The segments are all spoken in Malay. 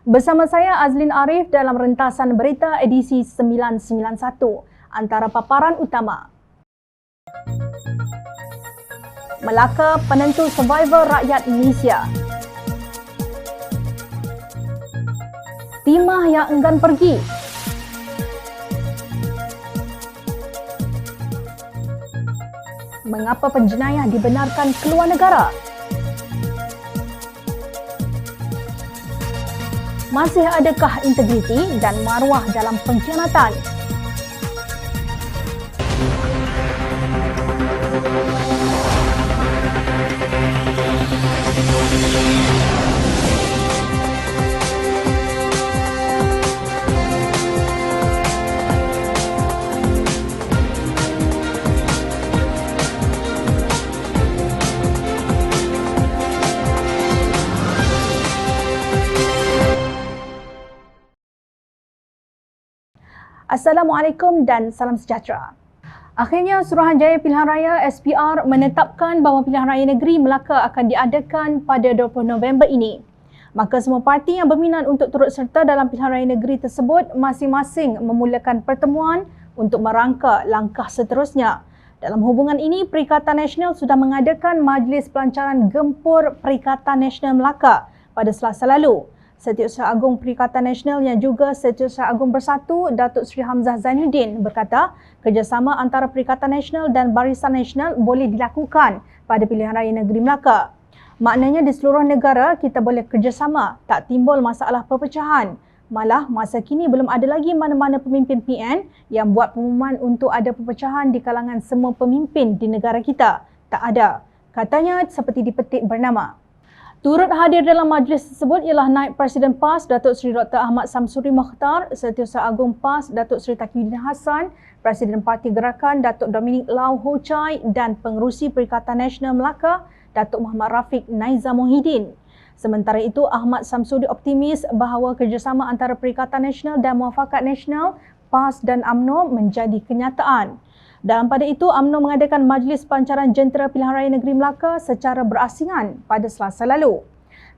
Bersama saya Azlin Arif dalam rentasan berita edisi 991. Antara paparan utama. Melaka penentu survival rakyat Malaysia. Timah yang enggan pergi. Mengapa penjenayah dibenarkan keluar negara? Masih adakah integriti dan maruah dalam pengkhianatan? Assalamualaikum dan salam sejahtera. Akhirnya Suruhanjaya Pilihan Raya SPR menetapkan bahawa Pilihan Raya Negeri Melaka akan diadakan pada 20 November ini. Maka semua parti yang berminat untuk turut serta dalam Pilihan Raya Negeri tersebut masing-masing memulakan pertemuan untuk merangka langkah seterusnya. Dalam hubungan ini, Perikatan Nasional sudah mengadakan Majlis Pelancaran Gempur Perikatan Nasional Melaka pada Selasa lalu. Setiausaha Agung Perikatan Nasional yang juga Setiausaha Agung Bersatu Datuk Seri Hamzah Zainuddin berkata kerjasama antara Perikatan Nasional dan Barisan Nasional boleh dilakukan pada Pilihan Raya Negeri Melaka. Maknanya di seluruh negara kita boleh kerjasama, tak timbul masalah perpecahan. Malah masa kini belum ada lagi mana-mana pemimpin PN yang buat pengumuman untuk ada perpecahan di kalangan semua pemimpin di negara kita. Tak ada. Katanya seperti dipetik bernama. Turut hadir dalam majlis tersebut ialah Naib Presiden PAS Datuk Seri Dr. Ahmad Samsuri Mokhtar, Setiausaha Agung PAS Datuk Seri Taqiyuddin Hassan, Presiden Parti Gerakan Datuk Dominic Lau Ho Chai dan Pengerusi Perikatan Nasional Melaka Datuk Muhammad Rafiq Naiza Mohidin. Sementara itu, Ahmad Samsuri optimis bahawa kerjasama antara Perikatan Nasional dan Muafakat Nasional PAS dan UMNO menjadi kenyataan. Dalam pada itu, UMNO mengadakan Majlis Pelancaran Jentera Pilihan Raya Negeri Melaka secara berasingan pada Selasa lalu.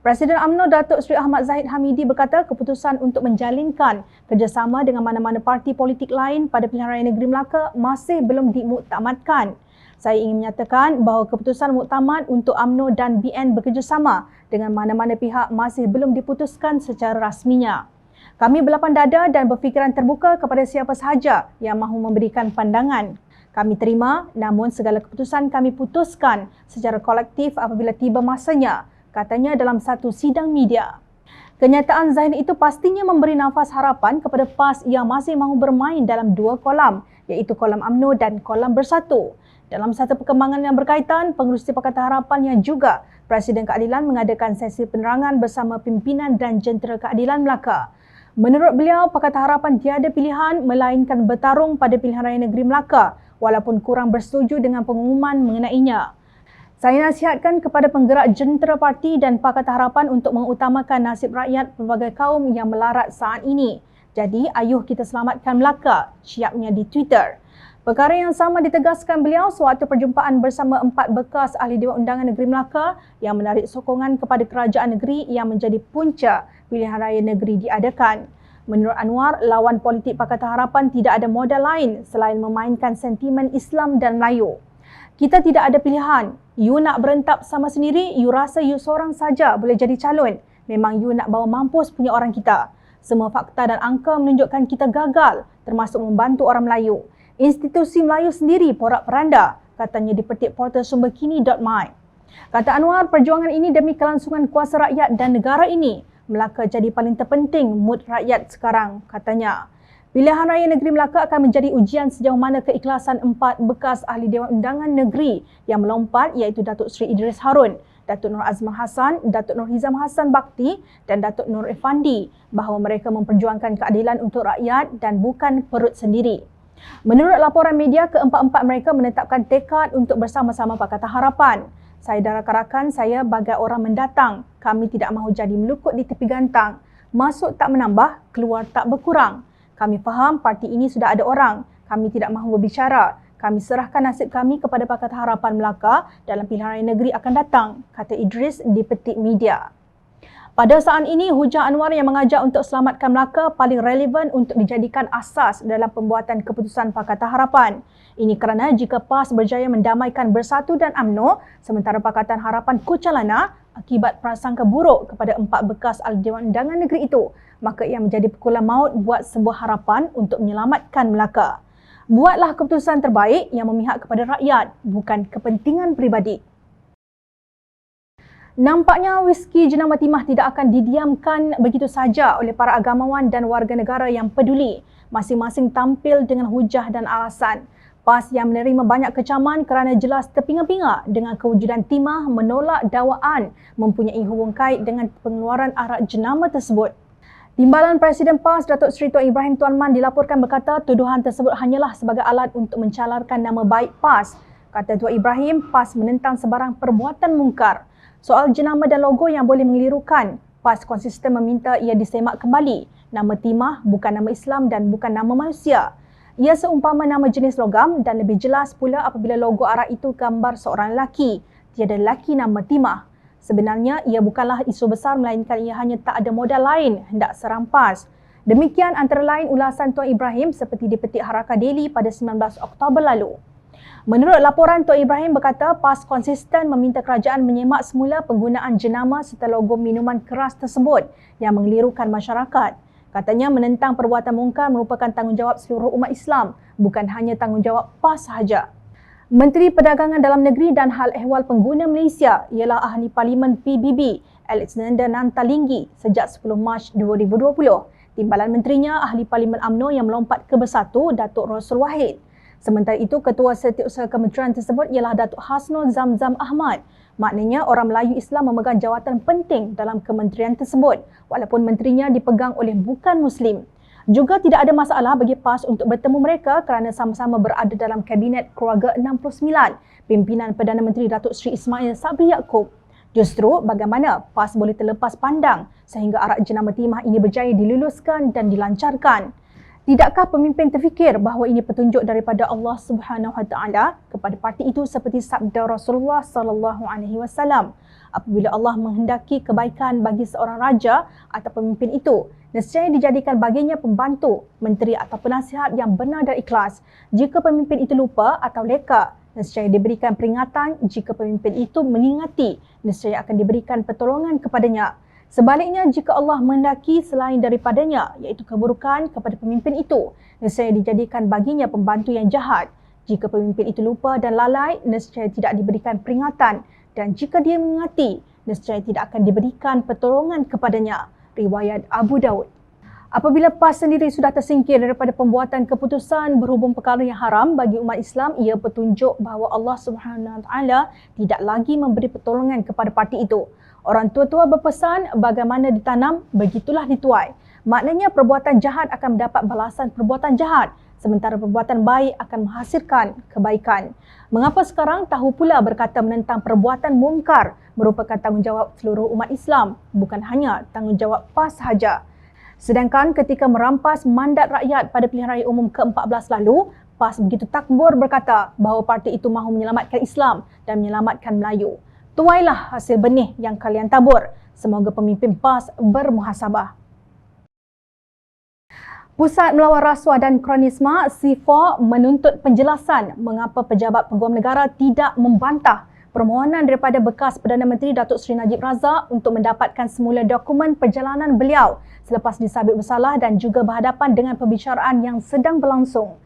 Presiden UMNO Datuk Seri Ahmad Zahid Hamidi berkata keputusan untuk menjalinkan kerjasama dengan mana-mana parti politik lain pada Pilihan Raya Negeri Melaka masih belum dimuktamadkan. Saya ingin menyatakan bahawa keputusan muktamad untuk UMNO dan BN bekerjasama dengan mana-mana pihak masih belum diputuskan secara rasminya. Kami berlapang dada dan berfikiran terbuka kepada siapa sahaja yang mahu memberikan pandangan. Kami terima, namun segala keputusan kami putuskan secara kolektif apabila tiba masanya, katanya dalam satu sidang media. Kenyataan Zain itu pastinya memberi nafas harapan kepada PAS yang masih mahu bermain dalam dua kolam, iaitu kolam UMNO dan kolam Bersatu. Dalam satu perkembangan yang berkaitan, Pengerusi Pakatan Harapan yang juga Presiden Keadilan mengadakan sesi penerangan bersama pimpinan dan jentera keadilan Melaka. Menurut beliau, Pakatan Harapan tiada pilihan melainkan bertarung pada Pilihan Raya Negeri Melaka walaupun kurang bersetuju dengan pengumuman mengenainya. Saya nasihatkan kepada penggerak jentera parti dan Pakatan Harapan untuk mengutamakan nasib rakyat pelbagai kaum yang melarat saat ini. Jadi, ayuh kita selamatkan Melaka, syiapnya di Twitter. Perkara yang sama ditegaskan beliau sewaktu perjumpaan bersama 4 bekas ahli Dewan Undangan Negeri Melaka yang menarik sokongan kepada kerajaan negeri yang menjadi punca Pilihan Raya Negeri diadakan. Menurut Anwar, lawan politik Pakatan Harapan tidak ada modal lain selain memainkan sentimen Islam dan Melayu. Kita tidak ada pilihan. You nak berentap sama sendiri, you rasa you seorang saja boleh jadi calon. Memang you nak bawa mampus punya orang kita. Semua fakta dan angka menunjukkan kita gagal, termasuk membantu orang Melayu. Institusi Melayu sendiri porak-peranda, katanya di petik portal sumberkini.my. Kata Anwar, perjuangan ini demi kelangsungan kuasa rakyat dan negara ini. Melaka jadi paling terpenting mood rakyat sekarang, katanya. Pilihan Raya Negeri Melaka akan menjadi ujian sejauh mana keikhlasan 4 bekas ahli Dewan Undangan Negeri yang melompat iaitu Datuk Seri Idris Harun, Datuk Nur Azman Hassan, Datuk Nur Hizam Hassan Bakti dan Datuk Nur Effandi bahawa mereka memperjuangkan keadilan untuk rakyat dan bukan perut sendiri. Menurut laporan media, keempat-empat mereka menetapkan tekad untuk bersama-sama Pakatan Harapan. Saya dan rakan-rakan saya bagai orang mendatang. Kami tidak mahu jadi melukut di tepi gantang. Masuk tak menambah, keluar tak berkurang. Kami faham parti ini sudah ada orang. Kami tidak mahu berbicara. Kami serahkan nasib kami kepada Pakatan Harapan Melaka dalam pilihan raya negeri akan datang, kata Idris di petik media. Pada saat ini, hujah Anwar yang mengajak untuk selamatkan Melaka paling relevan untuk dijadikan asas dalam pembuatan keputusan Pakatan Harapan. Ini kerana jika PAS berjaya mendamaikan Bersatu dan UMNO, sementara Pakatan Harapan kucalana akibat prasangka buruk kepada 4 bekas ahli Dewan Undangan Negeri itu, maka ia menjadi pukulan maut buat sebuah harapan untuk menyelamatkan Melaka. Buatlah keputusan terbaik yang memihak kepada rakyat, bukan kepentingan peribadi. Nampaknya wiski jenama timah tidak akan didiamkan begitu saja oleh para agamawan dan warga negara yang peduli. Masing-masing tampil dengan hujah dan alasan. PAS yang menerima banyak kecaman kerana jelas terpinga-pinga dengan kewujudan timah menolak dakwaan mempunyai hubung kait dengan pengeluaran arak jenama tersebut. Timbalan Presiden PAS Datuk Seri Tuan Ibrahim Tuan Man dilaporkan berkata tuduhan tersebut hanyalah sebagai alat untuk mencalarkan nama baik PAS. Kata Tuan Ibrahim, PAS menentang sebarang perbuatan mungkar. Soal jenama dan logo yang boleh mengelirukan, PAS konsisten meminta ia disemak kembali. Nama timah bukan nama Islam dan bukan nama manusia. Ia seumpama nama jenis logam dan lebih jelas pula apabila logo arak itu gambar seorang lelaki. Tiada lelaki nama timah. Sebenarnya ia bukanlah isu besar melainkan ia hanya tak ada modal lain hendak serang PAS. Demikian antara lain ulasan Tuan Ibrahim seperti dipetik Haraka Daily pada 19 Oktober lalu. Menurut laporan, Tuan Ibrahim berkata PAS konsisten meminta kerajaan menyemak semula penggunaan jenama serta logo minuman keras tersebut yang mengelirukan masyarakat. Katanya menentang perbuatan mungkar merupakan tanggungjawab seluruh umat Islam, bukan hanya tanggungjawab PAS sahaja. Menteri Perdagangan Dalam Negeri dan Hal Ehwal Pengguna Malaysia ialah Ahli Parlimen PBB, Alexander Nantalinggi sejak 10 Mac 2020. Timbalan menterinya, Ahli Parlimen UMNO yang melompat ke Bersatu, Datuk Rosul Wahid. Sementara itu, Ketua Setiausaha Kementerian tersebut ialah Datuk Hasnul Zamzam Ahmad. Maknanya orang Melayu Islam memegang jawatan penting dalam kementerian tersebut walaupun menterinya dipegang oleh bukan Muslim. Juga tidak ada masalah bagi PAS untuk bertemu mereka kerana sama-sama berada dalam Kabinet Keluarga 69, pimpinan Perdana Menteri Datuk Seri Ismail Sabri Yaakob. Justru bagaimana PAS boleh terlepas pandang sehingga arak jenama timah ini berjaya diluluskan dan dilancarkan. Tidakkah pemimpin terfikir bahawa ini petunjuk daripada Allah Subhanahu Wa Taala kepada parti itu seperti sabda Rasulullah Sallallahu Alaihi Wasallam, apabila Allah menghendaki kebaikan bagi seorang raja atau pemimpin itu, nescaya dijadikan baginya pembantu, menteri atau penasihat yang benar dan ikhlas. Jika pemimpin itu lupa atau leka, nescaya diberikan peringatan. Jika pemimpin itu mengingati, nescaya akan diberikan pertolongan kepadanya. Sebaliknya, jika Allah menghendaki selain daripadanya, iaitu keburukan kepada pemimpin itu, nescaya dijadikan baginya pembantu yang jahat. Jika pemimpin itu lupa dan lalai, nescaya tidak diberikan peringatan. Dan jika dia mengingati, nescaya tidak akan diberikan pertolongan kepadanya. Riwayat Abu Daud. Apabila PAS sendiri sudah tersingkir daripada pembuatan keputusan berhubung perkara yang haram bagi umat Islam, ia petunjuk bahawa Allah Subhanahu Wa Taala tidak lagi memberi pertolongan kepada parti itu. Orang tua-tua berpesan, bagaimana ditanam, begitulah dituai. Maknanya perbuatan jahat akan mendapat balasan perbuatan jahat, sementara perbuatan baik akan menghasilkan kebaikan. Mengapa sekarang tahu pula berkata menentang perbuatan mungkar merupakan tanggungjawab seluruh umat Islam, bukan hanya tanggungjawab PAS sahaja. Sedangkan ketika merampas mandat rakyat pada pilihan raya umum ke-14 lalu, PAS begitu takbur berkata bahawa parti itu mahu menyelamatkan Islam dan menyelamatkan Melayu. Tuailah hasil benih yang kalian tabur. Semoga pemimpin PAS bermuhasabah. Pusat Melawan Rasuah dan Kronisma SIFA menuntut penjelasan mengapa pejabat peguam negara tidak membantah permohonan daripada bekas Perdana Menteri Datuk Seri Najib Razak untuk mendapatkan semula dokumen perjalanan beliau selepas disabit bersalah dan juga berhadapan dengan pembicaraan yang sedang berlangsung.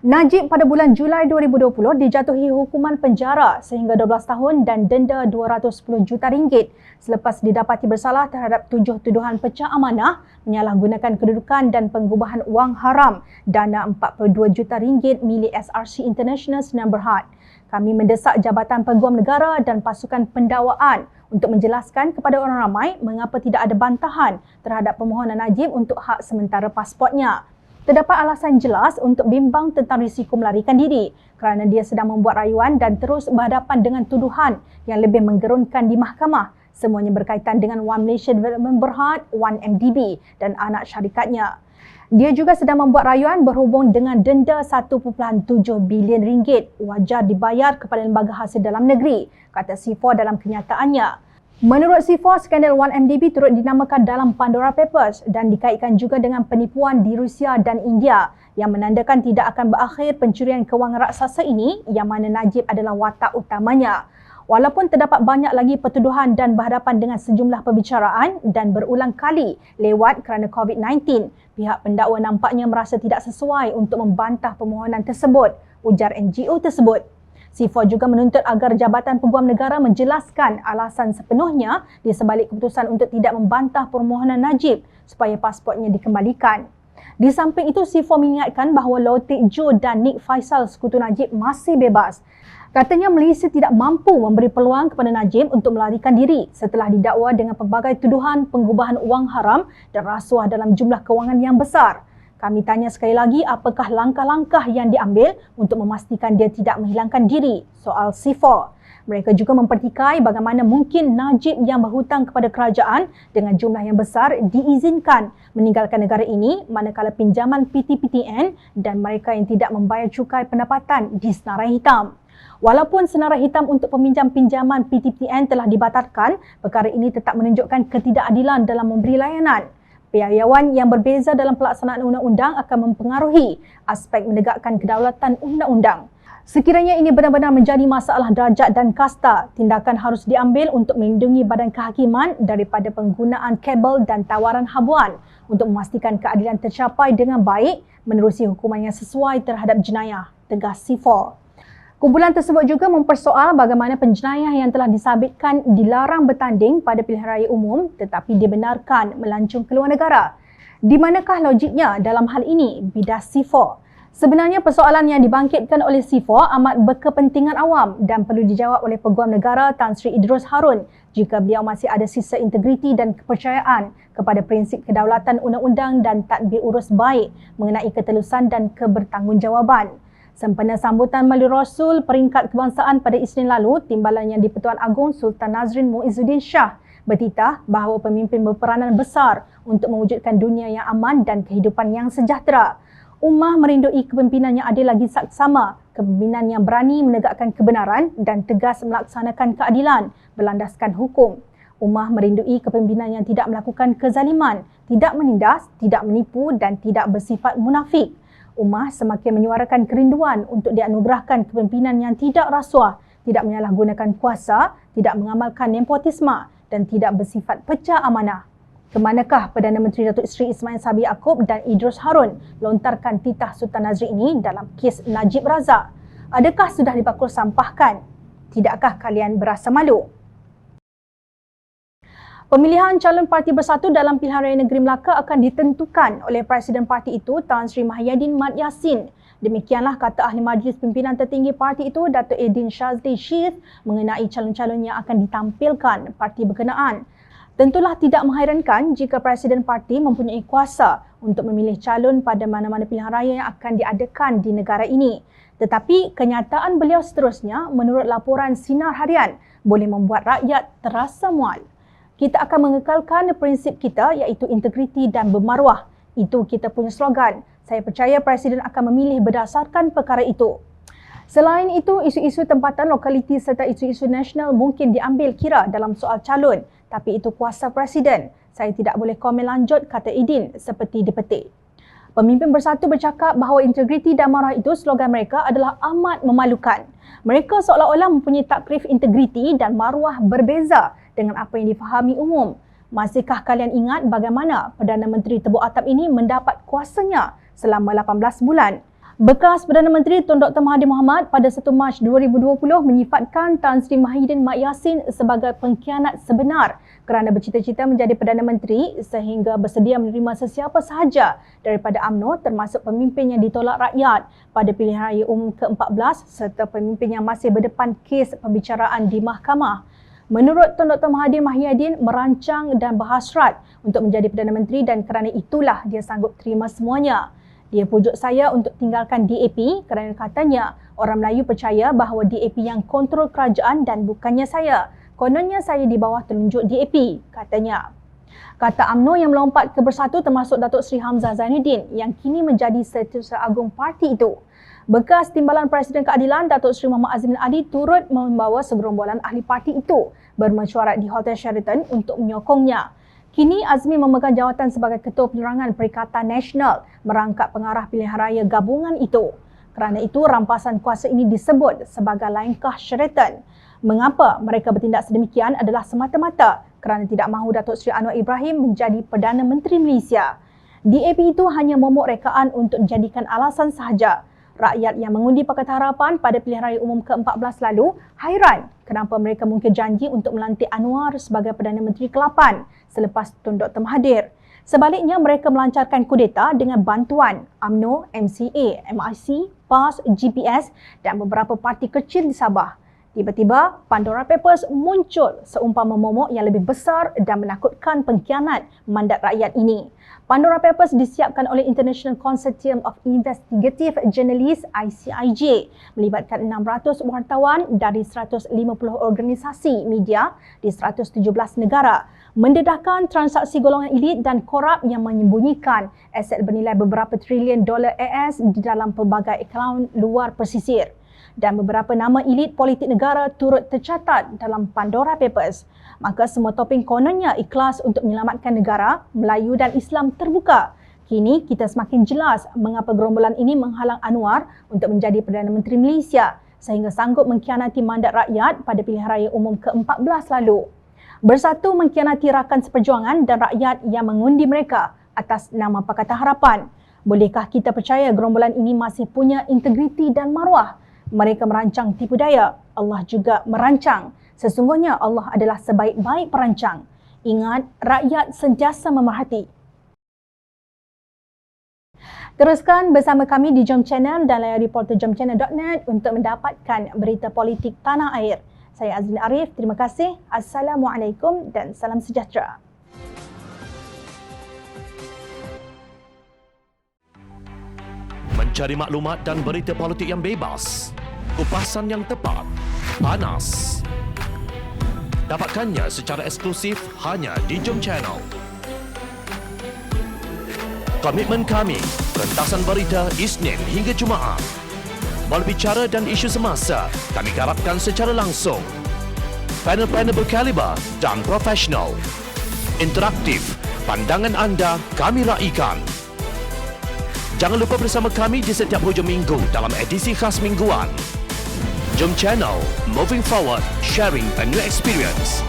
Najib pada bulan Julai 2020 dijatuhi hukuman penjara sehingga 12 tahun dan denda RM210 juta selepas didapati bersalah terhadap 7 tuduhan pecah amanah, menyalahgunakan kedudukan dan pengubahan wang haram dana RM42 juta milik SRC International Sdn Bhd. Kami mendesak Jabatan Peguam Negara dan pasukan pendakwaan untuk menjelaskan kepada orang ramai mengapa tidak ada bantahan terhadap permohonan Najib untuk hak sementara pasportnya. Terdapat alasan jelas untuk bimbang tentang risiko melarikan diri kerana dia sedang membuat rayuan dan terus berhadapan dengan tuduhan yang lebih menggerunkan di mahkamah. Semuanya berkaitan dengan One Malaysia Development Berhad, 1MDB dan anak syarikatnya. Dia juga sedang membuat rayuan berhubung dengan denda RM1.7 bilion wajar dibayar kepada lembaga hasil dalam negeri, kata SIFA dalam kenyataannya. Menurut SIFO, skandal 1MDB turut dinamakan dalam Pandora Papers dan dikaitkan juga dengan penipuan di Rusia dan India yang menandakan tidak akan berakhir pencurian kewangan raksasa ini yang mana Najib adalah watak utamanya. Walaupun terdapat banyak lagi pertuduhan dan berhadapan dengan sejumlah perbicaraan dan berulang kali lewat kerana COVID-19, pihak pendakwa nampaknya merasa tidak sesuai untuk membantah permohonan tersebut, ujar NGO tersebut. SIFO juga menuntut agar Jabatan Peguam Negara menjelaskan alasan sepenuhnya di sebalik keputusan untuk tidak membantah permohonan Najib supaya pasportnya dikembalikan. Di samping itu, SIFO mengingatkan bahawa Lotik Jo dan Nik Faisal sekutu Najib masih bebas. Katanya Malaysia tidak mampu memberi peluang kepada Najib untuk melarikan diri setelah didakwa dengan pelbagai tuduhan pengubahan wang haram dan rasuah dalam jumlah kewangan yang besar. Kami tanya sekali lagi, apakah langkah-langkah yang diambil untuk memastikan dia tidak menghilangkan diri? Soal SIFO. Mereka juga mempertikai bagaimana mungkin Najib yang berhutang kepada kerajaan dengan jumlah yang besar diizinkan meninggalkan negara ini manakala pinjaman PTPTN dan mereka yang tidak membayar cukai pendapatan disenarai hitam. Walaupun senarai hitam untuk peminjam pinjaman PTPTN telah dibatalkan, perkara ini tetap menunjukkan ketidakadilan dalam memberi layanan. Piawaian yang berbeza dalam pelaksanaan undang-undang akan mempengaruhi aspek menegakkan kedaulatan undang-undang. Sekiranya ini benar-benar menjadi masalah darjat dan kasta, tindakan harus diambil untuk melindungi badan kehakiman daripada penggunaan kabel dan tawaran habuan untuk memastikan keadilan tercapai dengan baik menerusi hukuman yang sesuai terhadap jenayah, tegas SIFO. Kumpulan tersebut juga mempersoal bagaimana penjenayah yang telah disabitkan dilarang bertanding pada pilihan raya umum tetapi dibenarkan melancung ke luar negara. Di manakah logiknya dalam hal ini, bidas SIFO? Sebenarnya persoalan yang dibangkitkan oleh SIFO amat berkepentingan awam dan perlu dijawab oleh Peguam Negara Tan Sri Idrus Harun jika beliau masih ada sisa integriti dan kepercayaan kepada prinsip kedaulatan undang-undang dan tadbir urus baik mengenai ketelusan dan kebertanggungjawaban. Sempena sambutan Mali Rasul peringkat kebangsaan pada Isnin lalu, Timbalan Yang di-Pertuan Agong Sultan Nazrin Muizzuddin Shah bertitah bahawa pemimpin berperanan besar untuk mewujudkan dunia yang aman dan kehidupan yang sejahtera. Ummah merindui kepimpinan yang adil lagi saksama, kepimpinan yang berani menegakkan kebenaran dan tegas melaksanakan keadilan berlandaskan hukum. Ummah merindui kepimpinan yang tidak melakukan kezaliman, tidak menindas, tidak menipu dan tidak bersifat munafik. Ummah semakin menyuarakan kerinduan untuk dianugerahkan kepimpinan yang tidak rasuah, tidak menyalahgunakan kuasa, tidak mengamalkan nepotisme dan tidak bersifat pecah amanah. Kemanakah Perdana Menteri Datuk Seri Ismail Sabri Yaakob dan Idrus Harun lontarkan titah Sultan Nazrin ini dalam kes Najib Razak? Adakah sudah dipakul sampahkan? Tidakkah kalian berasa malu? Pemilihan calon Parti Bersatu dalam Pilihan Raya Negeri Melaka akan ditentukan oleh Presiden Parti itu Tan Sri Mahyadin Mat Yassin. Demikianlah kata Ahli Majlis Pimpinan Tertinggi parti itu Datuk Eddin Shazli Shith mengenai calon-calon yang akan ditampilkan parti berkenaan. Tentulah tidak menghairankan jika Presiden Parti mempunyai kuasa untuk memilih calon pada mana-mana pilihan raya yang akan diadakan di negara ini. Tetapi kenyataan beliau seterusnya menurut laporan Sinar Harian boleh membuat rakyat terasa mual. Kita akan mengekalkan prinsip kita iaitu integriti dan bermaruah. Itu kita punya slogan. Saya percaya Presiden akan memilih berdasarkan perkara itu. Selain itu, isu-isu tempatan lokaliti serta isu-isu nasional mungkin diambil kira dalam soal calon. Tapi itu kuasa Presiden. Saya tidak boleh komen lanjut, kata Eddin seperti dipetik. Pemimpin Bersatu bercakap bahawa integriti dan maruah itu slogan mereka adalah amat memalukan. Mereka seolah-olah mempunyai takrif integriti dan maruah berbeza dengan apa yang difahami umum. Masihkah kalian ingat bagaimana Perdana Menteri Tebuk Atap ini mendapat kuasanya selama 18 bulan? Bekas Perdana Menteri Tun Dr. Mahathir Mohamad pada 1 Mac 2020 menyifatkan Tan Sri Mahyadin Mat Yassin sebagai pengkhianat sebenar kerana bercita-cita menjadi Perdana Menteri sehingga bersedia menerima sesiapa sahaja daripada UMNO termasuk pemimpin yang ditolak rakyat pada pilihan raya umum ke-14 serta pemimpin yang masih berdepan kes pembicaraan di mahkamah. Menurut Tun Dr. Mahathir Mahyadin merancang dan berhasrat untuk menjadi Perdana Menteri dan kerana itulah dia sanggup terima semuanya. Dia pujuk saya untuk tinggalkan DAP kerana katanya orang Melayu percaya bahawa DAP yang kontrol kerajaan dan bukannya saya. Kononnya saya di bawah telunjuk DAP, katanya. Kata UMNO yang melompat ke Bersatu termasuk Datuk Seri Hamzah Zainuddin yang kini menjadi Setiausaha Agung parti itu. Bekas Timbalan Presiden Keadilan Datuk Seri Muhammad Azmin Ali turut membawa segerombolan ahli parti itu bermesyuarat di Hotel Sheraton untuk menyokongnya. Kini Azmi memegang jawatan sebagai Ketua Penerangan Perikatan Nasional merangkap pengarah pilihan raya gabungan itu. Kerana itu, rampasan kuasa ini disebut sebagai langkah Sheraton. Mengapa mereka bertindak sedemikian adalah semata-mata kerana tidak mahu Datuk Seri Anwar Ibrahim menjadi Perdana Menteri Malaysia. DAP itu hanya momok rekaan untuk dijadikan alasan sahaja. Rakyat yang mengundi Pakatan Harapan pada pilihan raya umum ke-14 lalu hairan kenapa mereka mungkin janji untuk melantik Anwar sebagai Perdana Menteri ke-8 selepas Tun Dr. Mahathir. Sebaliknya, mereka melancarkan kudeta dengan bantuan UMNO, MCA, MIC, PAS, GPS dan beberapa parti kecil di Sabah. Tiba-tiba, Pandora Papers muncul seumpama momok yang lebih besar dan menakutkan pengkhianat mandat rakyat ini. Pandora Papers disiapkan oleh International Consortium of Investigative Journalists ICIJ, melibatkan 600 wartawan dari 150 organisasi media di 117 negara, mendedahkan transaksi golongan elit dan korup yang menyembunyikan aset bernilai beberapa trilion dolar AS di dalam pelbagai akaun luar pesisir. Dan beberapa nama elit politik negara turut tercatat dalam Pandora Papers. Maka semua topeng kononnya ikhlas untuk menyelamatkan negara, Melayu dan Islam terbuka. Kini kita semakin jelas mengapa gerombolan ini menghalang Anwar untuk menjadi Perdana Menteri Malaysia sehingga sanggup mengkhianati mandat rakyat pada pilihan raya umum ke-14 lalu. Bersatu mengkhianati rakan seperjuangan dan rakyat yang mengundi mereka atas nama Pakatan Harapan. Bolehkah kita percaya gerombolan ini masih punya integriti dan maruah? Mereka merancang tipu daya, Allah juga merancang. Sesungguhnya Allah adalah sebaik-baik perancang. Ingat, rakyat sentiasa memerhati. Teruskan bersama kami di Jom Channel dan layari portal jomchannel.net untuk mendapatkan berita politik tanah air. Saya Azlin Arif, terima kasih. Assalamualaikum dan salam sejahtera. Mencari maklumat dan berita politik yang bebas, kupasan yang tepat, panas. Dapatkannya secara eksklusif hanya di Jom Channel. Komitmen kami, rentasan berita Isnin hingga Jumaat. Berbicara dan isu semasa, kami garapkan secara langsung. Panel-panel berkaliber dan profesional. Interaktif, pandangan anda kami raikan. Jangan lupa bersama kami di setiap hujung minggu dalam edisi khas mingguan. Jom Channel, moving forward, sharing a new experience.